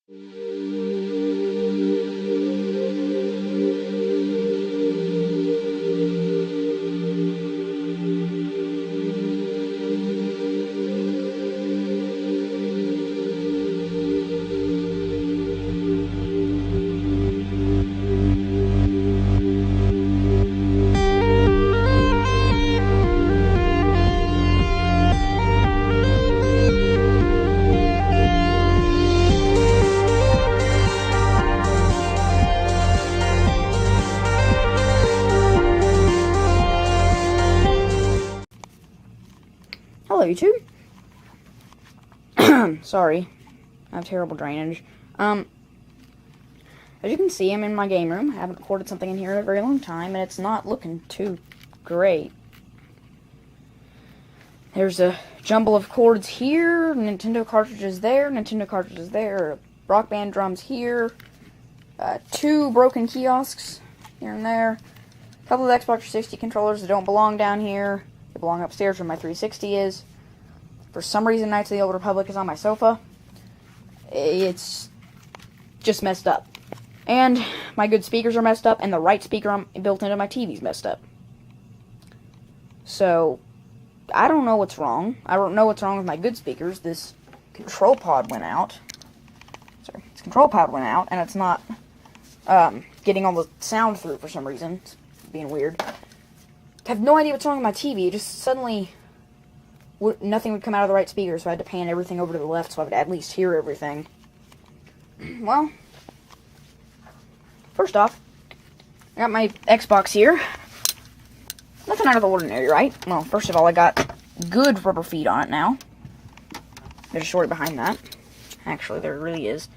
Hello, YouTube. Sorry, I have terrible drainage. As you can see, I'm in my game room. I haven't recorded something in here in a very long time, and it's not looking too great. There's a jumble of cords here, Nintendo cartridges there, Rock Band drums here, 2 broken kiosks here and there, a couple of Xbox 360 controllers that don't belong down here. They belong upstairs where my 360 is. For some reason, Knights of the Old Republic is on my sofa. It's just messed up. And my good speakers are messed up, and the right speaker built into my TV is messed up. So, I don't know what's wrong. I don't know what's wrong with my good speakers. This control pod went out. This control pod went out, and it's not getting all the sound through for some reason. It's being weird. I have no idea what's wrong with my TV. It just suddenly, nothing would come out of the right speaker, so I had to pan everything over to the left so I would at least hear everything. Well, first off, I got my Xbox here. Nothing out of the ordinary, right? Well, first of all, I got good rubber feet on it now. There's a story behind that. Actually, there really is.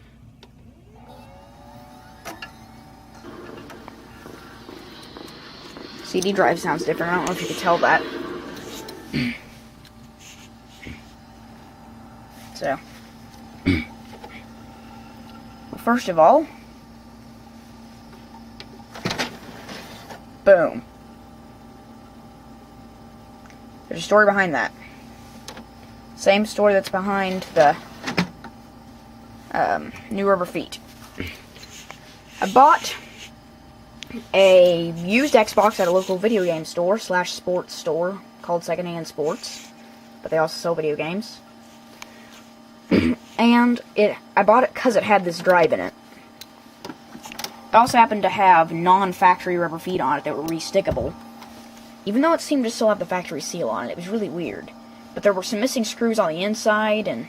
CD drive sounds different. I don't know if you could tell that. So, well, first of all, boom. There's a story behind that. Same story that's behind the new rubber feet. I bought a used Xbox at a local video game store / sports store called Secondhand Sports, but they also sell video games. And I bought it because it had this drive in it. It also happened to have non-factory rubber feet on it that were re-stickable. Even though it seemed to still have the factory seal on it, it was really weird. But there were some missing screws on the inside and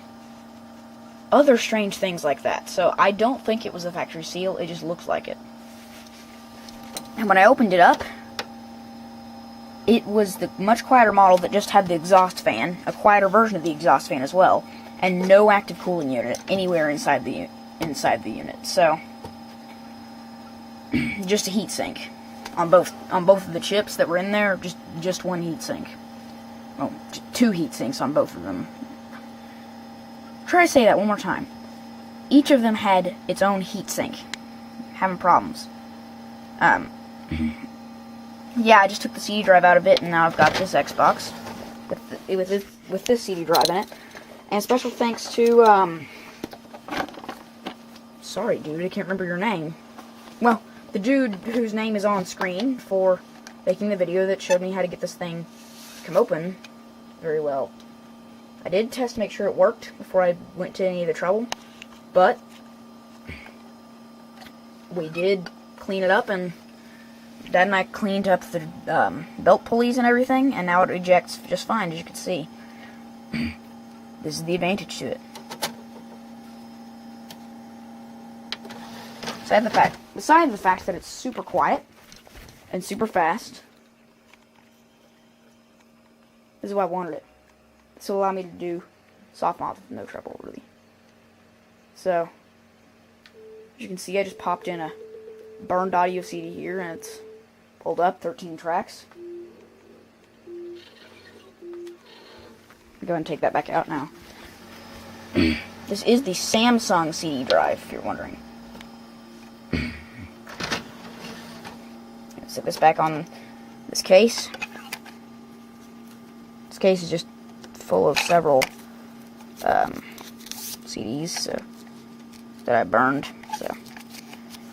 other strange things like that. So I don't think it was a factory seal, it just looks like it. And when I opened it up, it was the much quieter model that just had the exhaust fan, a quieter version of the exhaust fan as well, and no active cooling unit anywhere inside the unit. So just a heatsink on both of the chips that were in there. Just one heatsink. Well, 2 heatsinks on both of them. Try to say that one more time. Each of them had its own heatsink. Having problems. Yeah, I just took the CD drive out of it, and now I've got this Xbox with this CD drive in it. And special thanks to, sorry dude, I can't remember your name. Well, the dude whose name is on screen for making the video that showed me how to get this thing to come open very well. I did test to make sure it worked before I went to any of the trouble, but we did clean it up, and Dad and I cleaned up the belt pulleys and everything, and now it ejects just fine, as you can see. This is the advantage to it. Besides the fact that it's super quiet and super fast, this is why I wanted it. This will allow me to do soft mods with no trouble, really. So, as you can see, I just popped in a burned audio CD here, and it's pulled up 13 tracks. Go ahead and take that back out now. This is the Samsung CD drive, if you're wondering. Set this back on this case. This case is just full of several CDs, so that I burned. So,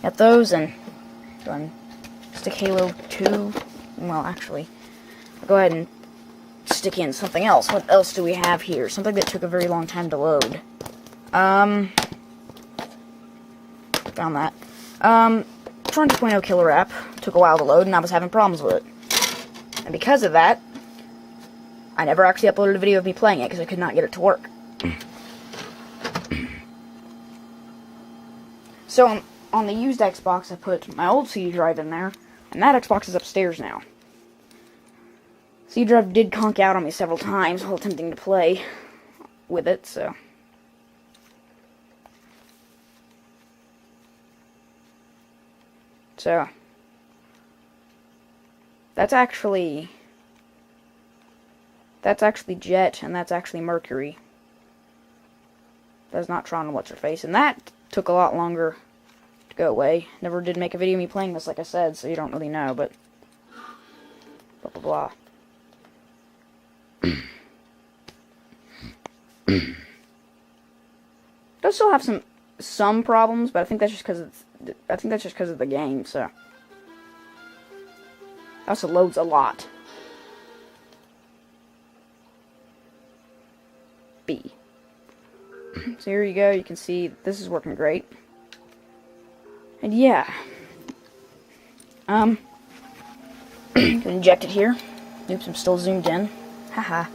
got those, and go ahead and stick Halo 2. Well, actually, I'll go ahead and stick in something else. What else do we have here? Something that took a very long time to load. Found that. Tron 2.0 Killer app took a while to load, and I was having problems with it. And because of that, I never actually uploaded a video of me playing it because I could not get it to work. So on the used Xbox, I put my old CD drive in there, and that Xbox is upstairs now. CD drive did conk out on me several times while attempting to play with it, so. That's actually Jet, and that's actually Mercury. That's not Tron, what's her face, and that took a lot longer to go away. Never did make a video of me playing this, like I said, so you don't really know, but blah blah blah. Does still have some problems, but I think that's just because of the game. So also loads a lot. B. So here you go. You can see this is working great. And yeah, can inject it here. Oops, I'm still zoomed in. Haha.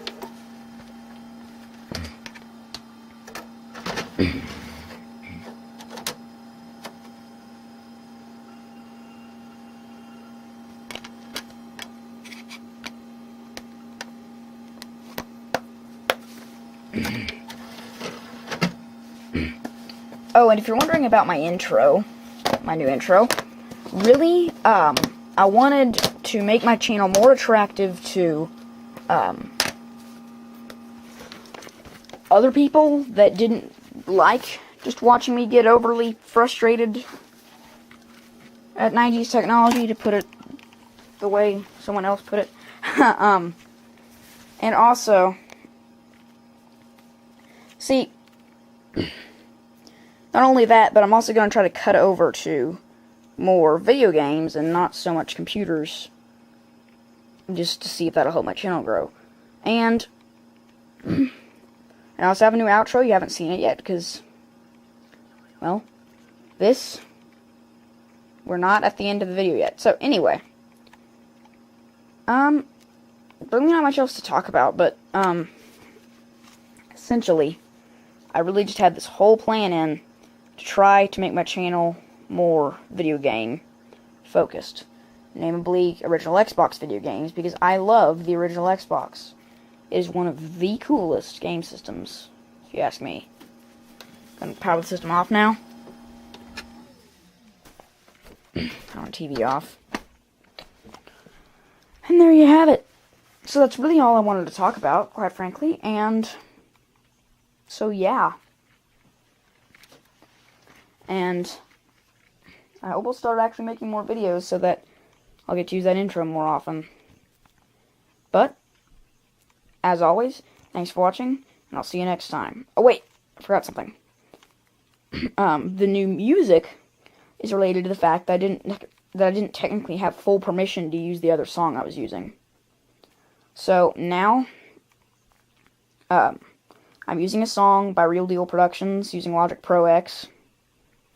Oh, and if you're wondering about my intro, my new intro, really, I wanted to make my channel more attractive to, other people that didn't like just watching me get overly frustrated at 90s technology, to put it the way someone else put it. And also, see, not only that, but I'm also going to try to cut over to more video games and not so much computers, just to see if that'll help my channel grow. And I also have a new outro. You haven't seen it yet because, well, we're not at the end of the video yet. So anyway, really not much else to talk about, but essentially, I really just had this whole plan in to try to make my channel more video game focused. Namely, original Xbox video games, because I love the original Xbox. It is one of the coolest game systems, if you ask me. Gonna power the system off now. Power TV off. And there you have it. So that's really all I wanted to talk about, quite frankly, and so yeah. And I hope we'll start actually making more videos so that I'll get to use that intro more often. But, as always, thanks for watching, and I'll see you next time. Oh wait, I forgot something. The new music is related to the fact that I didn't technically have full permission to use the other song I was using. So now, I'm using a song by Real Deal Productions using Logic Pro X.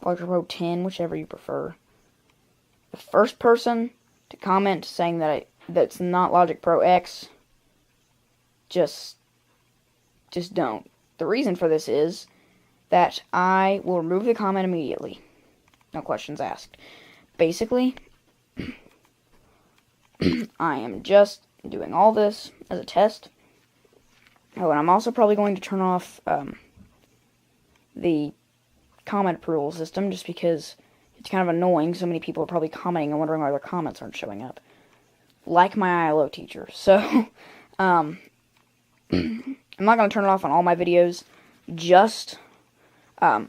Logic Pro 10, whichever you prefer. The first person to comment saying that's not Logic Pro X, just don't. The reason for this is that I will remove the comment immediately. No questions asked. Basically, I am just doing all this as a test. Oh, and I'm also probably going to turn off the comment approval system, just because it's kind of annoying. So many people are probably commenting and wondering why their comments aren't showing up. Like my ILO teacher. So, I'm not going to turn it off on all my videos. Just on my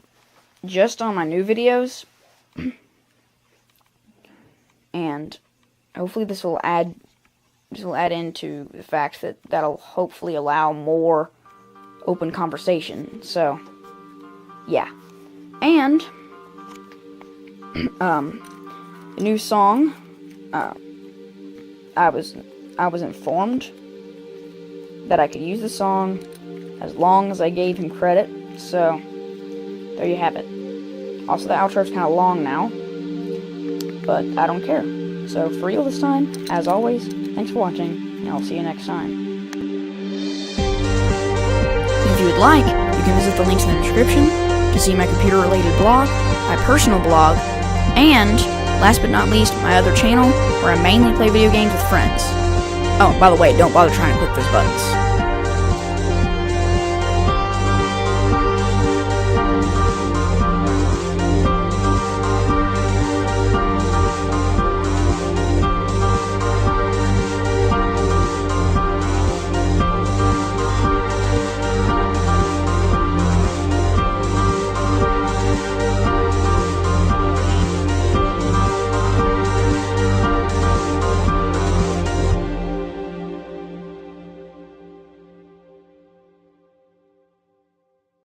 new videos. And hopefully this will add into the fact that that'll hopefully allow more open conversation. So, yeah. And the new song, I was informed that I could use the song as long as I gave him credit, so there you have it. Also, the outro's kind of long now, but I don't care. So, for real this time, as always, thanks for watching, and I'll see you next time. If you would like, you can visit the links in the description to see my computer-related blog, my personal blog, and, last but not least, my other channel, where I mainly play video games with friends. Oh, by the way, don't bother trying to click those buttons.